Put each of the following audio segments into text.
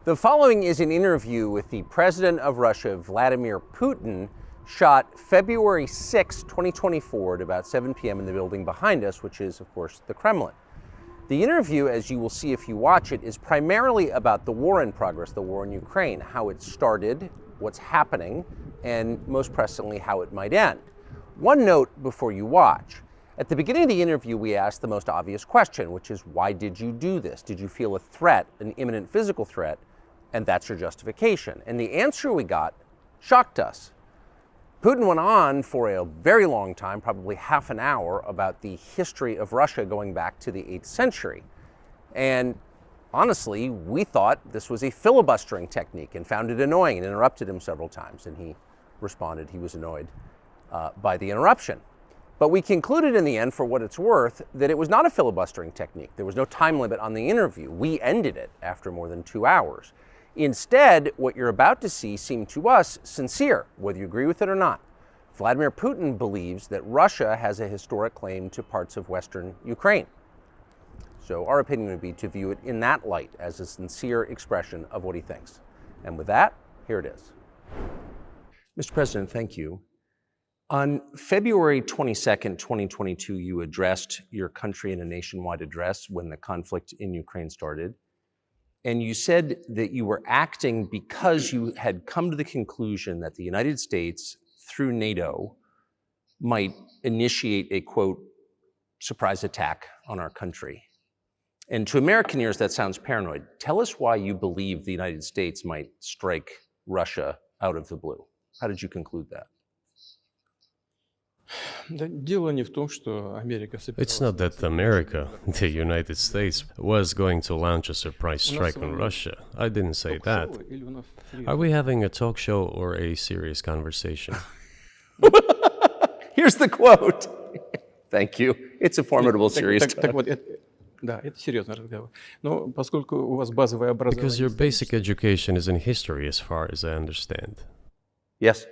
The following is an interview with the President of Russia, Vladimir Putin, shot February 6, 2024 at about 7 p.m. in the building behind us, which is, of course, the Kremlin. The interview, as you will see if you watch it, is primarily about the war in progress, the war in Ukraine, how it started, what's happening, and most pressingly, how it might end. One note before you watch. At the beginning of the interview, we asked the most obvious question, which is, why did you do this? Did you feel a threat, an imminent physical threat? And that's your justification. And the answer we got shocked us. Putin went on for a very long time, probably half an hour, about the history of Russia going back to the 8th century. And honestly, we thought this was a filibustering technique and found it annoying and interrupted him several times. And he responded he was annoyed by the interruption. But we concluded in the end, for what it's worth, that it was not a filibustering technique. There was no time limit on the interview. We ended it after more than 2 hours. Instead, what you're about to see seemed to us sincere, whether you agree with it or not. Vladimir Putin believes that Russia has a historic claim to parts of Western Ukraine. So our opinion would be to view it in that light, as a sincere expression of what he thinks. And with that, here it is. Mr. President, thank you. On February 22nd, 2022, you addressed your country in a nationwide address when the conflict in Ukraine started. And you said that you were acting because you had come to the conclusion that the United States, through NATO, might initiate a, quote, surprise attack on our country. And to American ears, that sounds paranoid. Tell us why you believe the United States might strike Russia out of the blue. How did you conclude that? It's not that America, the United States, was going to launch a surprise strike on Russia. I didn't say that. Are we having a talk show or a serious conversation? Here's the quote. Thank you. It's a formidable, serious talk. Because your basic education is in history, as far as I understand. Yes.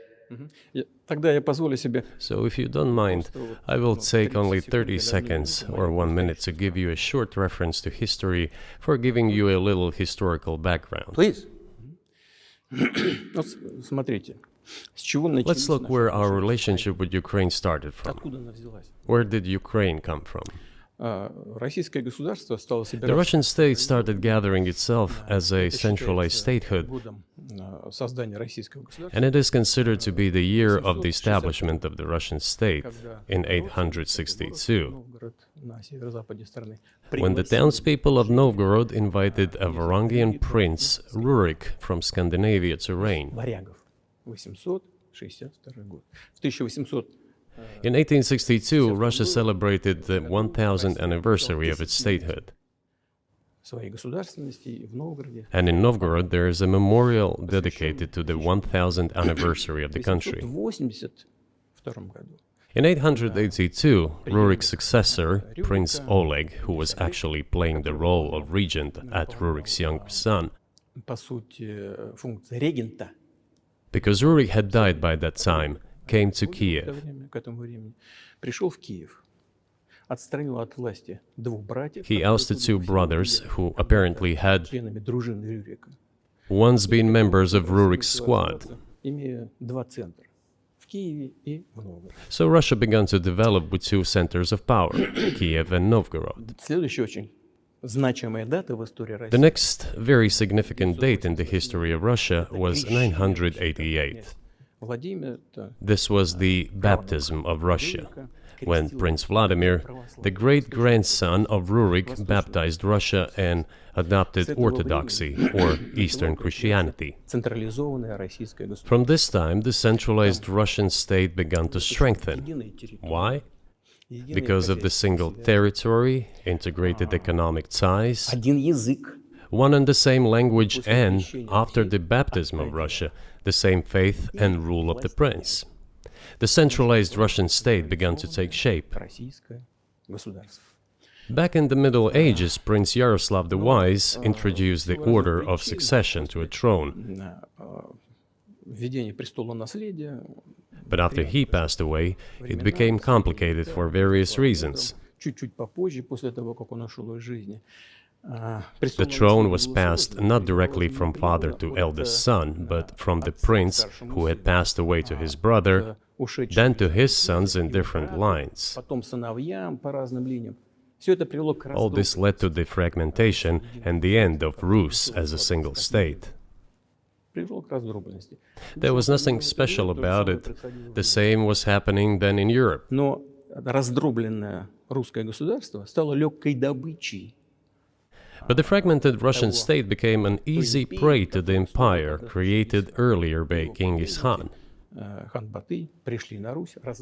So if you don't mind, I will take only 30 seconds or 1 minute to give you a short reference to history for giving you a little historical background. Please. Let's look where our relationship with Ukraine started from. Where did Ukraine come from? The Russian state started gathering itself as a centralized statehood, and it is considered to be the year of the establishment of the Russian state in 862, when the townspeople of Novgorod invited a Varangian prince, Rurik, from Scandinavia to reign. In 1862, Russia celebrated the 1000th anniversary of its statehood. And in Novgorod, there is a memorial dedicated to the 1000th anniversary of the country. In 882, Rurik's successor, Prince Oleg, who was actually playing the role of regent at Rurik's younger son, because Rurik had died by that time, came to Kiev. He ousted two brothers who apparently had once been members of Rurik's squad. So Russia began to develop with two centers of power, Kiev and Novgorod. The next very significant date in the history of Russia was 988. This was the baptism of Russia, when Prince Vladimir, the great-grandson of Rurik, baptized Russia and adopted Orthodoxy, or Eastern Christianity. From this time, the centralized Russian state began to strengthen. Why? Because of the single territory, integrated economic ties, one and the same language, and, after the baptism of Russia, the same faith and rule of the prince. The centralized Russian state began to take shape. Back in the Middle Ages, Prince Yaroslav the Wise introduced the order of succession to a throne. But after he passed away, it became complicated for various reasons. The throne was passed not directly from father to eldest son, but from the prince who had passed away to his brother, then to his sons in different lines. All this led to the fragmentation and the end of Rus as a single state. There was nothing special about it. The same was happening then in Europe. But the fragmented Russian state became an easy prey to the empire created earlier by Genghis Khan.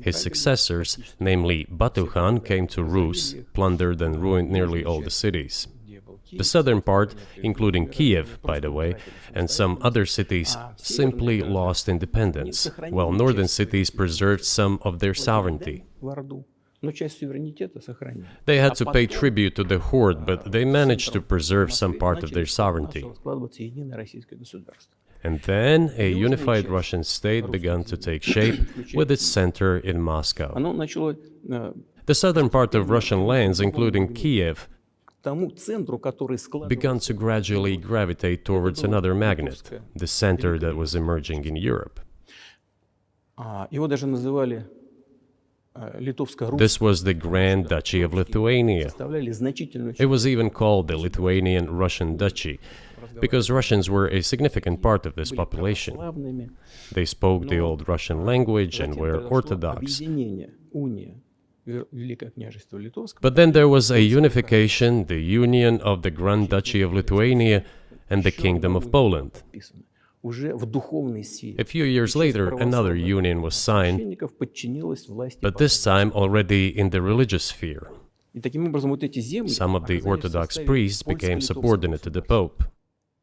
His successors, namely Batu Khan, came to Rus, plundered and ruined nearly all the cities. The southern part, including Kiev, by the way, and some other cities, simply lost independence, while northern cities preserved some of their sovereignty. They had to pay tribute to the horde, but they managed to preserve some part of their sovereignty. And then a unified Russian state began to take shape with its center in Moscow. The southern part of Russian lands, including Kiev, began to gradually gravitate towards another magnet, the center that was emerging in Europe. This was the Grand Duchy of Lithuania. It was even called the Lithuanian-Russian Duchy, because Russians were a significant part of this population. They spoke the old Russian language and were Orthodox. But then there was a unification, the union of the Grand Duchy of Lithuania and the Kingdom of Poland. A few years later, another union was signed, but this time already in the religious sphere. Some of the Orthodox priests became subordinate to the Pope.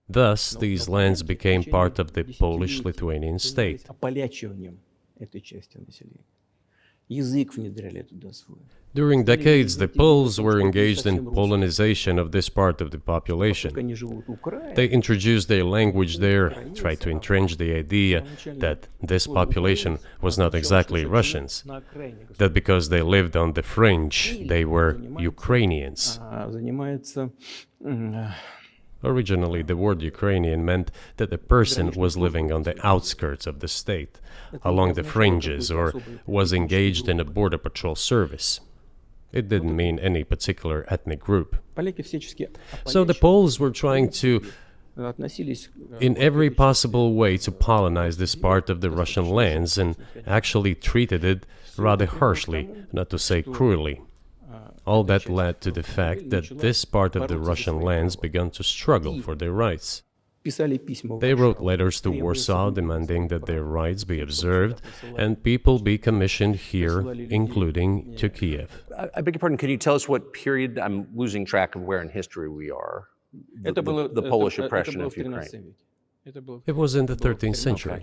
Thus, these lands became part of the Polish-Lithuanian state. During decades, the Poles were engaged in Polonization of this part of the population. They introduced their language there, tried to entrench the idea that this population was not exactly Russians, that because they lived on the fringe, they were Ukrainians. Originally, the word Ukrainian meant that a person was living on the outskirts of the state, along the fringes, or was engaged in a border patrol service. It didn't mean any particular ethnic group. So the Poles were trying to, in every possible way, to colonize this part of the Russian lands, and actually treated it rather harshly, not to say cruelly. All that led to the fact that this part of the Russian lands began to struggle for their rights. They wrote letters to Warsaw demanding that their rights be observed and people be commissioned here, including to Kiev. I beg your pardon, can you tell us what period? I'm losing track of where in history we are. The Polish oppression of Ukraine. It was in the 13th century.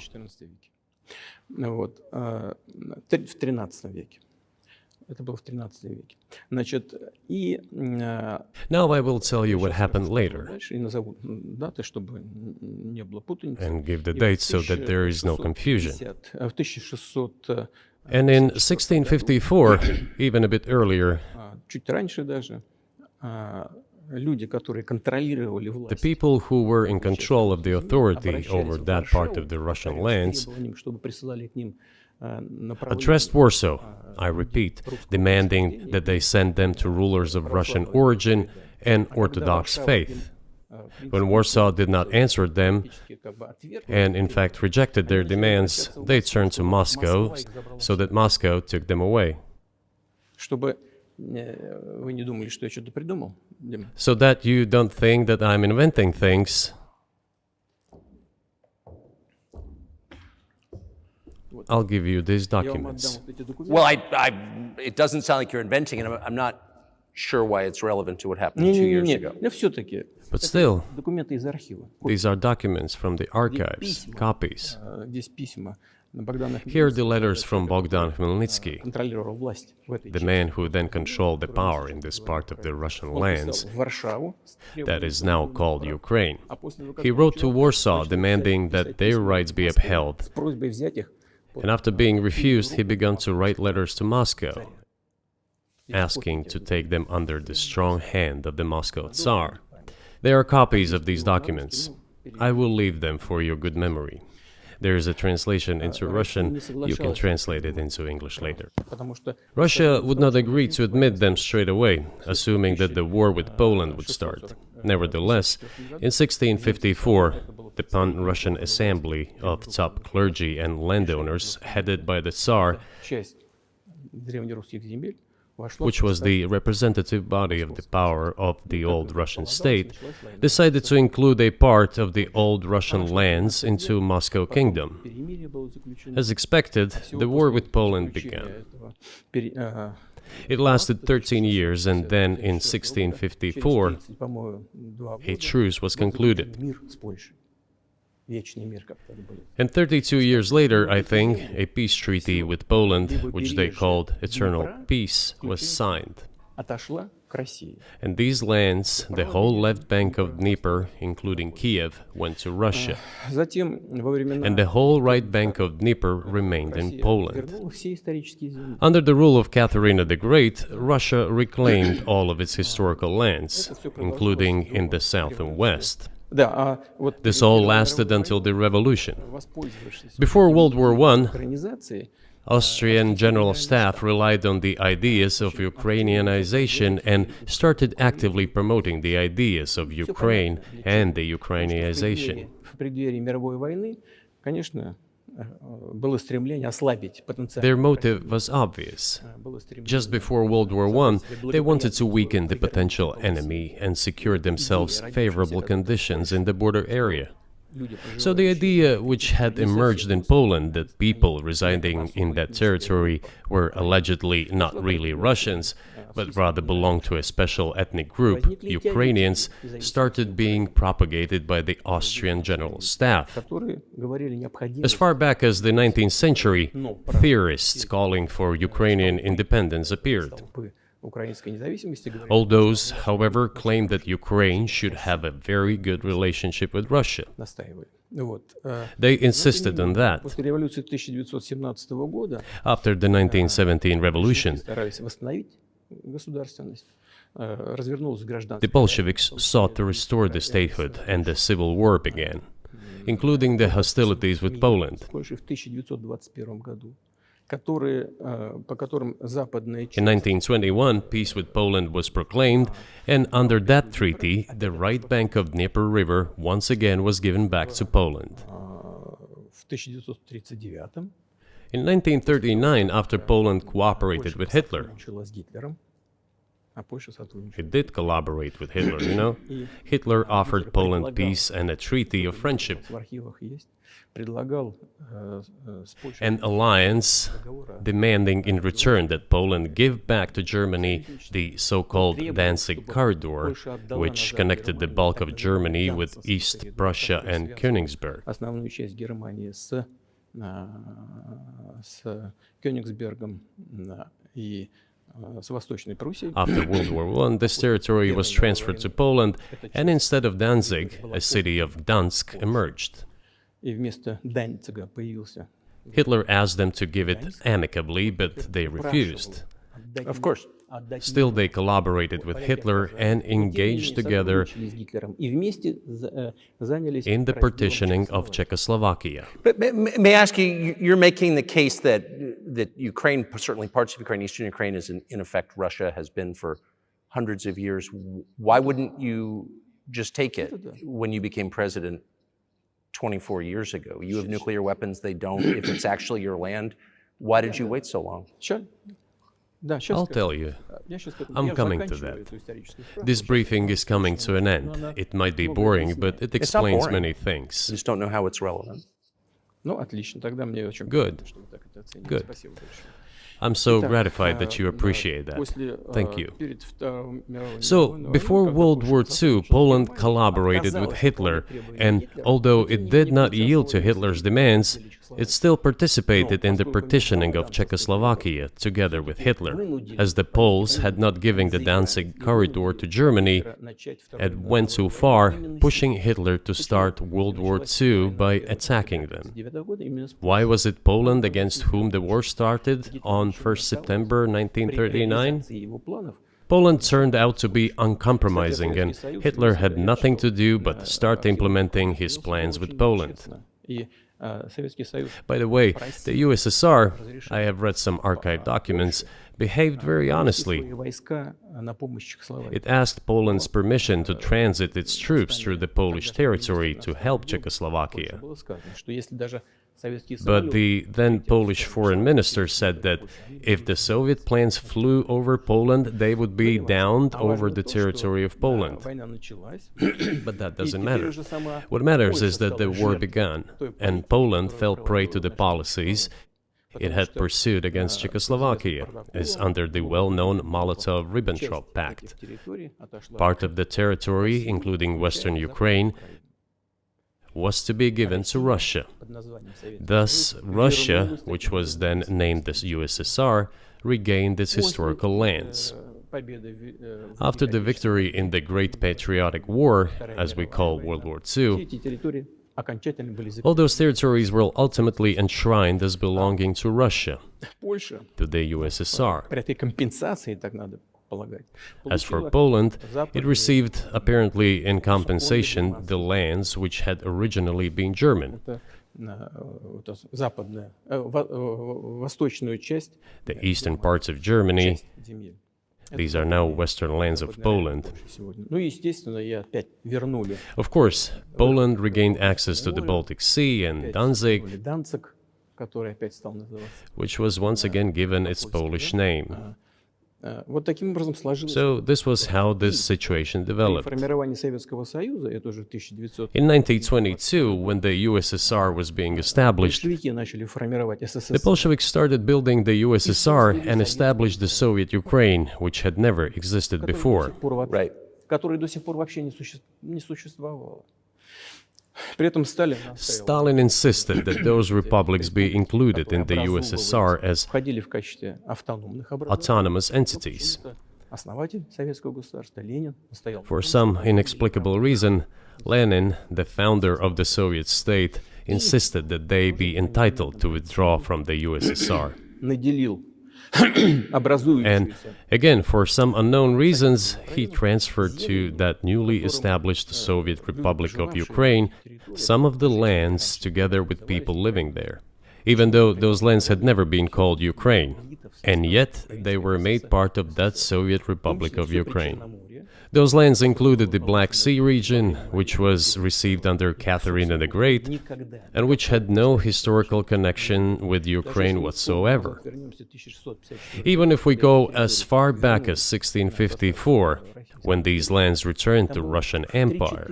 Now I will tell you what happened later and give the dates so that there is no confusion. And in 1654, even a bit earlier, the people who were in control of the authority over that part of the Russian lands addressed Warsaw, I repeat, demanding that they send them to rulers of Russian origin and Orthodox faith. When Warsaw did not answer them, and in fact rejected their demands, they turned to Moscow, so that Moscow took them away. So that you don't think that I'm inventing things, I'll give you these documents. Well, it doesn't sound like you're inventing it. I'm not sure why it's relevant to what happened 2 years ago. But still, these are documents from the archives, copies. Here are the letters from Bogdan Khmelnytsky, the man who then controlled the power in this part of the Russian lands that is now called Ukraine. He wrote to Warsaw demanding that their rights be upheld. And after being refused, he began to write letters to Moscow, asking to take them under the strong hand of the Moscow Tsar. There are copies of these documents. I will leave them for your good memory. There is a translation into Russian. You can translate it into English later. Russia would not agree to admit them straight away, assuming that the war with Poland would start. Nevertheless, in 1654, the Pan-Russian Assembly of top clergy and landowners, headed by the Tsar, which was the representative body of the power of the old Russian state, decided to include a part of the old Russian lands into Moscow Kingdom. As expected, the war with Poland began. It lasted 13 years, and then in 1654, a truce was concluded. And 32 years later, I think, a peace treaty with Poland, which they called Eternal Peace, was signed. And these lands, the whole left bank of Dnieper, including Kiev, went to Russia. And the whole right bank of Dnieper remained in Poland. Under the rule of Catherine the Great, Russia reclaimed all of its historical lands, including in the south and west. This all lasted until the revolution. Before World War I, Austrian General Staff relied on the ideas of Ukrainianization and started actively promoting the ideas of Ukraine and the Ukrainianization. Their motive was obvious. Just before World War I, they wanted to weaken the potential enemy and secure themselves favorable conditions in the border area. So the idea which had emerged in Poland that people residing in that territory were allegedly not really Russians, but rather belonged to a special ethnic group, Ukrainians, started being propagated by the Austrian General Staff. As far back as the 19th century, theorists calling for Ukrainian independence appeared. All those, however, claimed that Ukraine should have a very good relationship with Russia. They insisted on that. After the 1917 revolution, the Bolsheviks sought to restore the statehood, and the civil war began, including the hostilities with Poland. In 1921, peace with Poland was proclaimed, and under that treaty, the right bank of Dnieper River once again was given back to Poland. In 1939, after Poland cooperated with Hitler, it did collaborate with Hitler, you know? Hitler offered Poland peace and a treaty of friendship. An alliance demanding in return that Poland give back to Germany the so-called Danzig corridor, which connected the bulk of Germany with East Prussia and Königsberg. After World War I, this territory was transferred to Poland, and instead of Danzig, a city of Gdansk emerged. Hitler asked them to give it amicably, but they refused. Of course. Still, they collaborated with Hitler and engaged together in the partitioning of Czechoslovakia. But may I ask you, you're making the case that Ukraine, certainly parts of Ukraine, Eastern Ukraine, is in effect Russia, has been for hundreds of years. Why wouldn't you just take it when you became president 24 years ago? You have nuclear weapons, they don't. If it's actually your land, why did you wait so long? Sure. I'll tell you. I'm coming to that. This briefing is coming to an end. It might be boring, but it explains many things. I just don't know how it's relevant. Good. Good. I'm so gratified that you appreciate that. Thank you. So, before World War II, Poland collaborated with Hitler, and although it did not yield to Hitler's demands, it still participated in the partitioning of Czechoslovakia together with Hitler, as the Poles had not given the Danzig corridor to Germany and went too far, pushing Hitler to start World War II by attacking them. Why was it Poland against whom the war started on 1st September 1939? Poland turned out to be uncompromising, and Hitler had nothing to do but start implementing his plans with Poland. By the way, the USSR, I have read some archive documents, behaved very honestly. It asked Poland's permission to transit its troops through the Polish territory to help Czechoslovakia. But the then Polish foreign minister said that if the Soviet planes flew over Poland, they would be downed over the territory of Poland. But that doesn't matter. What matters is that the war began, and Poland fell prey to the policies it had pursued against Czechoslovakia, as under the well-known Molotov-Ribbentrop Pact. Part of the territory, including western Ukraine, was to be given to Russia. Thus, Russia, which was then named the USSR, regained its historical lands. After the victory in the Great Patriotic War, as we call World War II, all those territories were ultimately enshrined as belonging to Russia, to the USSR. As for Poland, it received, apparently in compensation, the lands which had originally been German. The eastern parts of Germany, these are now western lands of Poland. Of course, Poland regained access to the Baltic Sea and Danzig, which was once again given its Polish name. So this was how this situation developed. In 1922, when the USSR was being established, the Bolsheviks started building the USSR and established the Soviet Ukraine, which had never existed before. Right. Stalin insisted that those republics be included in the USSR as autonomous entities. For some inexplicable reason, Lenin, the founder of the Soviet state, insisted that they be entitled to withdraw from the USSR. And again, for some unknown reasons, he transferred to that newly established Soviet Republic of Ukraine some of the lands together with people living there, even though those lands had never been called Ukraine, and yet they were made part of that Soviet Republic of Ukraine. Those lands included the Black Sea region, which was received under Catherine the Great, and which had no historical connection with Ukraine whatsoever. Even if we go as far back as 1654, when these lands returned to Russian Empire,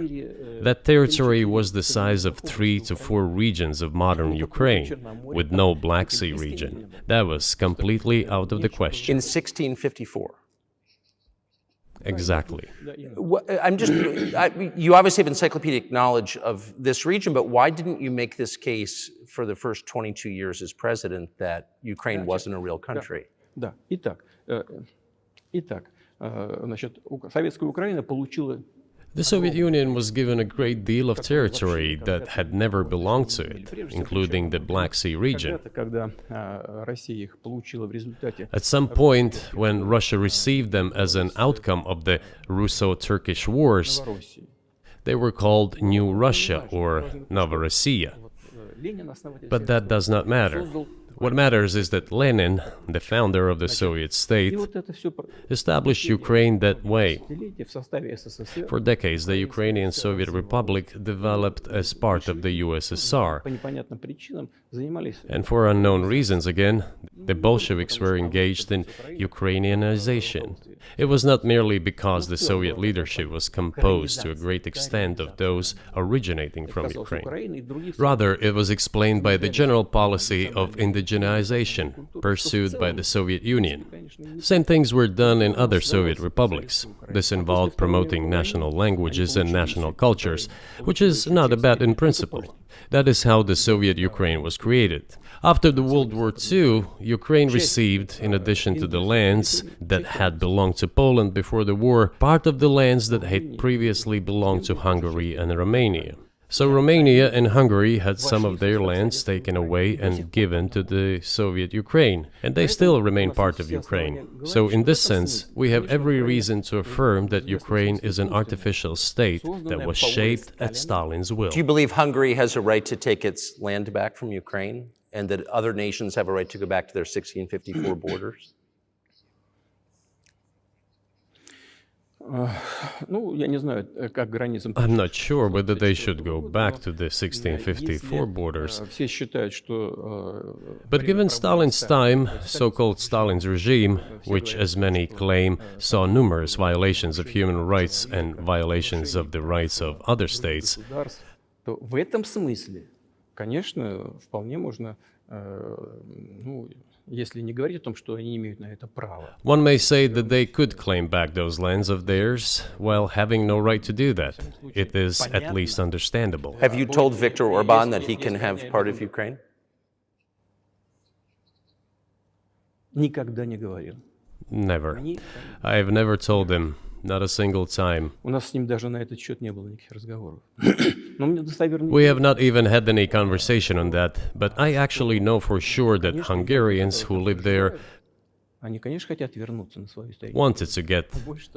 that territory was the size of 3 to 4 regions of modern Ukraine, with no Black Sea region. That was completely out of the question. In 1654. Exactly. You obviously have encyclopedic knowledge of this region, but why didn't you make this case for the first 22 years as president that Ukraine wasn't a real country? The Soviet Union was given a great deal of territory that had never belonged to it, including the Black Sea region. At some point, when Russia received them as an outcome of the Russo-Turkish Wars, they were called New Russia or Novorossiya. But that does not matter. What matters is that Lenin, the founder of the Soviet state, established Ukraine that way. For decades, the Ukrainian Soviet Republic developed as part of the USSR. And for unknown reasons, again, the Bolsheviks were engaged in Ukrainianization. It was not merely because the Soviet leadership was composed to a great extent of those originating from Ukraine. Rather, it was explained by the general policy of indigenization pursued by the Soviet Union. Same things were done in other Soviet republics. This involved promoting national languages and national cultures, which is not bad in principle. That is how the Soviet Ukraine was created. After the World War II, Ukraine received, in addition to the lands that had belonged to Poland before the war, part of the lands that had previously belonged to Hungary and Romania. So Romania and Hungary had some of their lands taken away and given to the Soviet Ukraine, and they still remain part of Ukraine. So in this sense, we have every reason to affirm that Ukraine is an artificial state that was shaped at Stalin's will. Do you believe Hungary has a right to take its land back from Ukraine, and that other nations have a right to go back to their 1654 borders? I'm not sure whether they should go back to the 1654 borders. But given Stalin's time, so-called Stalin's regime, which, as many claim, saw numerous violations of human rights and violations of the rights of other states, one may say that they could claim back those lands of theirs while having no right to do that. It is at least understandable. Have you told Viktor Orban that he can have part of Ukraine? Never. I have never told him, not a single time. We have not even had any conversation on that, but I actually know for sure that Hungarians who live there wanted to get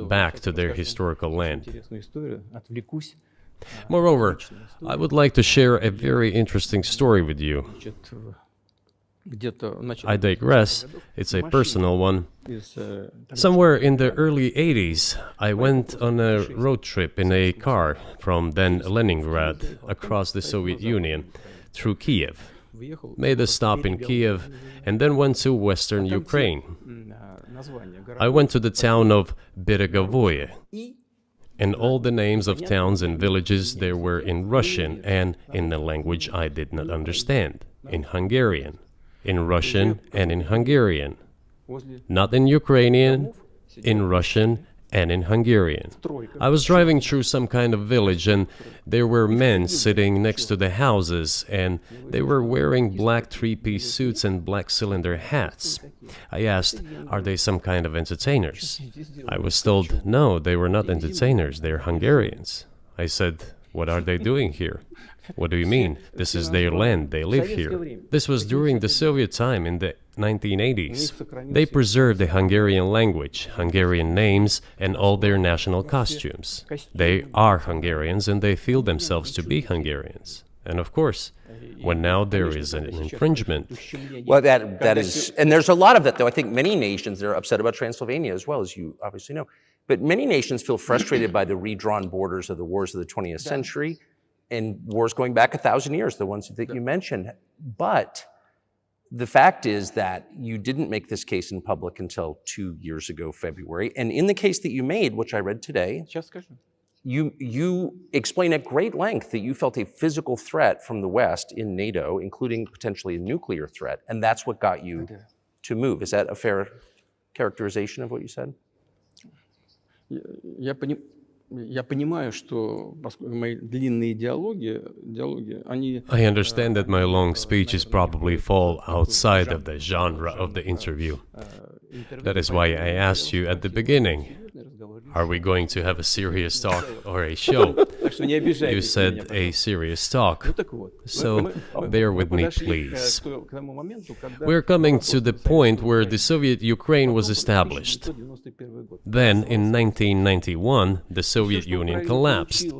back to their historical land. Moreover, I would like to share a very interesting story with you. I digress, it's a personal one. Somewhere in the early 80s, I went on a road trip in a car from then Leningrad across the Soviet Union through Kiev, made a stop in Kiev, and then went to western Ukraine. I went to the town of Beregovoye, and all the names of towns and villages there were in Russian and in a language I did not understand, in Hungarian. In Russian and in Hungarian. Not in Ukrainian, in Russian and in Hungarian. I was driving through some kind of village, and there were men sitting next to the houses, and they were wearing black three-piece suits and black cylinder hats. I asked, are they some kind of entertainers? I was told, no, they were not entertainers, they're Hungarians. I said, what are they doing here? What do you mean? This is their land, they live here. This was during the Soviet time in the 1980s. They preserved the Hungarian language, Hungarian names, and all their national costumes. They are Hungarians and they feel themselves to be Hungarians. And of course, when now there is an infringement. Well, that is, and there's a lot of that, though. I think many nations are upset about Transylvania as well, as you obviously know. But many nations feel frustrated by the redrawn borders of the wars of the 20th century. And wars going back 1,000 years, the ones that you mentioned. But the fact is that you didn't make this case in public until 2 years ago, February. And in the case that you made, which I read today, you explain at great length that you felt a physical threat from the West in NATO, including potentially a nuclear threat. And that's what got you to move. Is that a fair characterization of what you said? I understand that my long speeches probably fall outside of the genre of the interview. That is why I asked you at the beginning, are we going to have a serious talk or a show? You said a serious talk, so bear with me, please. We're coming to the point where the Soviet Ukraine was established. Then, in 1991, the Soviet Union collapsed,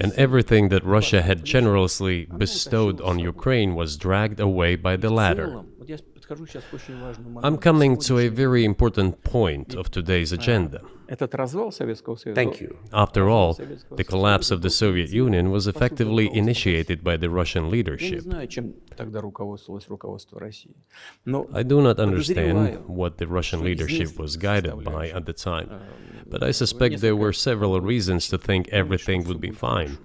and everything that Russia had generously bestowed on Ukraine was dragged away by the latter. I'm coming to a very important point of today's agenda. Thank you. After all, the collapse of the Soviet Union was effectively initiated by the Russian leadership. I do not understand what the Russian leadership was guided by at the time, but I suspect there were several reasons to think everything would be fine.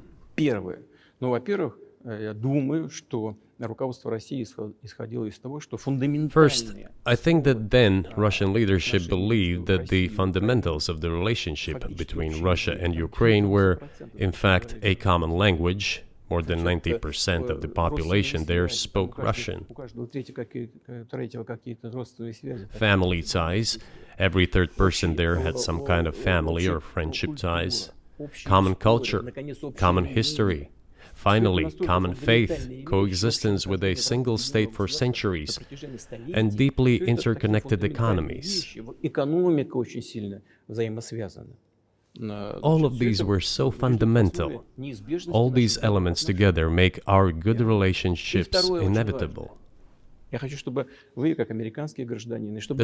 First, I think that then Russian leadership believed that the fundamentals of the relationship between Russia and Ukraine were, in fact, a common language. More than 90% of the population there spoke Russian. Family ties. Every third person there had some kind of family or friendship ties. Common culture, common history. finally, common faith, coexistence with a single state for centuries, and deeply interconnected economies. All of these were so fundamental. All these elements together make our good relationships inevitable.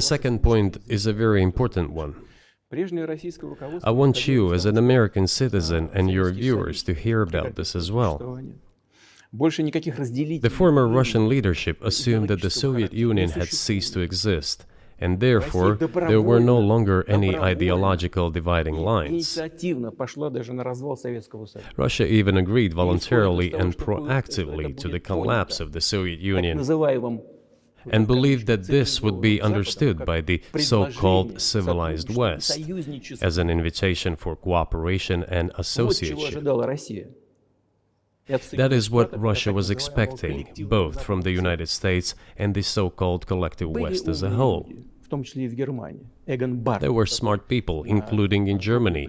The second point is a very important one. I want you, as an American citizen, and your viewers to hear about this as well. The former Russian leadership assumed that the Soviet Union had ceased to exist, and therefore there were no longer any ideological dividing lines. Russia even agreed voluntarily and proactively to the collapse of the Soviet Union, and believed that this would be understood by the so-called civilized West as an invitation for cooperation and association. That is what Russia was expecting, both from the United States and the so-called collective West as a whole. There were smart people, including in Germany,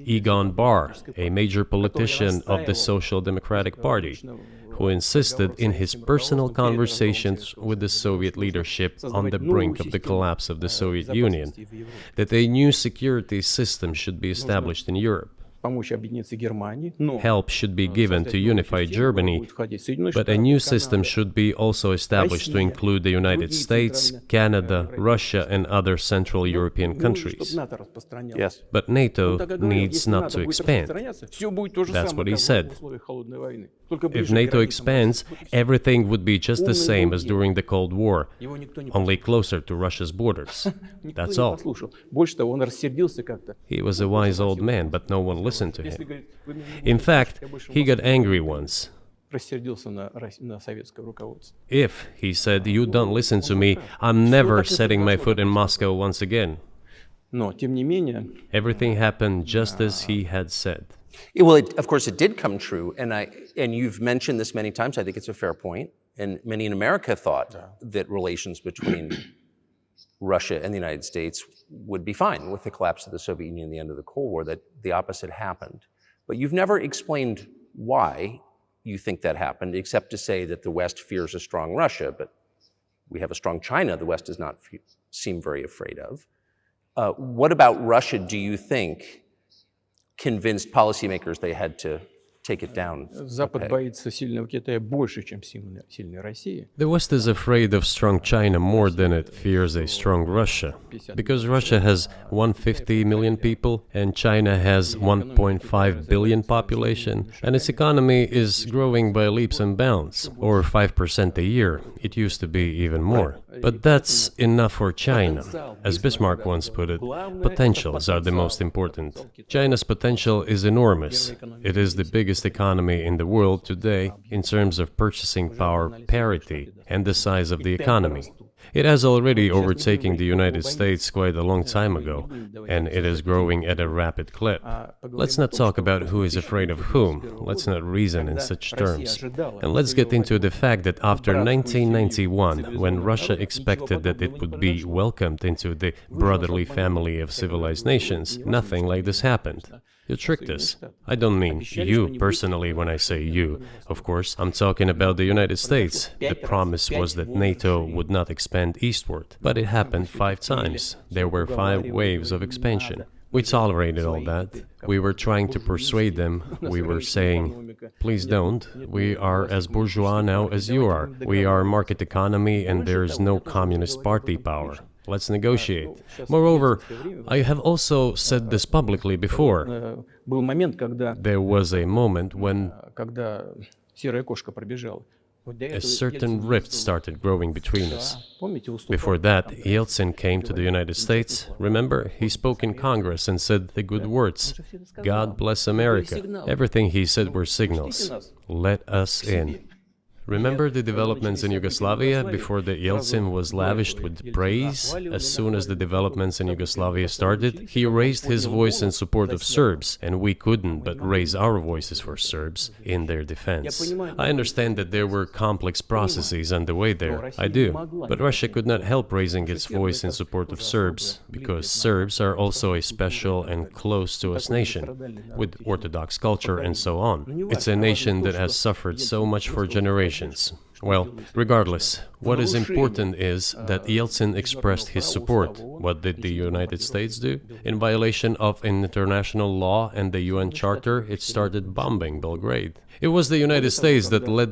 Egon Bahr, a major politician of the Social Democratic Party, who insisted in his personal conversations with the Soviet leadership on the brink of the collapse of the Soviet Union that a new security system should be established in Europe. Help should be given to unify Germany, but a new system should be also established to include the United States, Canada, Russia, and other Central European countries. Yes. But NATO needs not to expand. That's what he said. If NATO expands, everything would be just the same as during the Cold War, only closer to Russia's borders. That's all. He was a wise old man, but no one listened to him. In fact, he got angry once. If, he said, you don't listen to me, I'm never setting my foot in Moscow once again. Everything happened just as he had said. Well, of course, it did come true, and you've mentioned this many times. I think it's a fair point, and many in America thought that relations between Russia and the United States would be fine with the collapse of the Soviet Union and the end of the Cold War, that the opposite happened. But you've never explained why you think that happened, except to say that the West fears a strong Russia, but we have a strong China the West does not seem very afraid of. What about Russia, do you think, convinced policymakers they had to take it down? The West is afraid of strong China more than it fears a strong Russia, because Russia has 150 million people and China has 1.5 billion population, and its economy is growing by leaps and bounds, or 5% a year. It used to be even more. But that's enough for China. As Bismarck once put it, potentials are the most important. China's potential is enormous. It is the biggest economy in the world today in terms of purchasing power parity and the size of the economy. It has already overtaken the United States quite a long time ago, and it is growing at a rapid clip. Let's not talk about who is afraid of whom. Let's not reason in such terms. And let's get into the fact that after 1991, when Russia expected that it would be welcomed into the brotherly family of civilized nations, nothing like this happened. You tricked us. I don't mean you personally when I say you. Of course, I'm talking about the United States. The promise was that NATO would not expand eastward, but it happened 5 times. There were 5 waves of expansion. We tolerated all that. We were trying to persuade them. We were saying, please don't. We are as bourgeois now as you are. We are market economy and there is no communist party power. Let's negotiate. Moreover, I have also said this publicly before. There was a moment when a certain rift started growing between us. Before that, Yeltsin came to the United States. Remember, he spoke in Congress and said the good words, God bless America. Everything he said were signals. Let us in. Remember the developments in Yugoslavia before the Yeltsin was lavished with praise? As soon as the developments in Yugoslavia started, he raised his voice in support of Serbs, and we couldn't but raise our voices for Serbs in their defense. I understand that there were complex processes underway there, I do, but Russia could not help raising its voice in support of Serbs, because Serbs are also a special and close to us nation, with Orthodox culture and so on. It's a nation that has suffered so much for generations. Well, regardless, what is important is that Yeltsin expressed his support. What did the United States do? In violation of international law and the UN Charter, it started bombing Belgrade. It was the United States that led the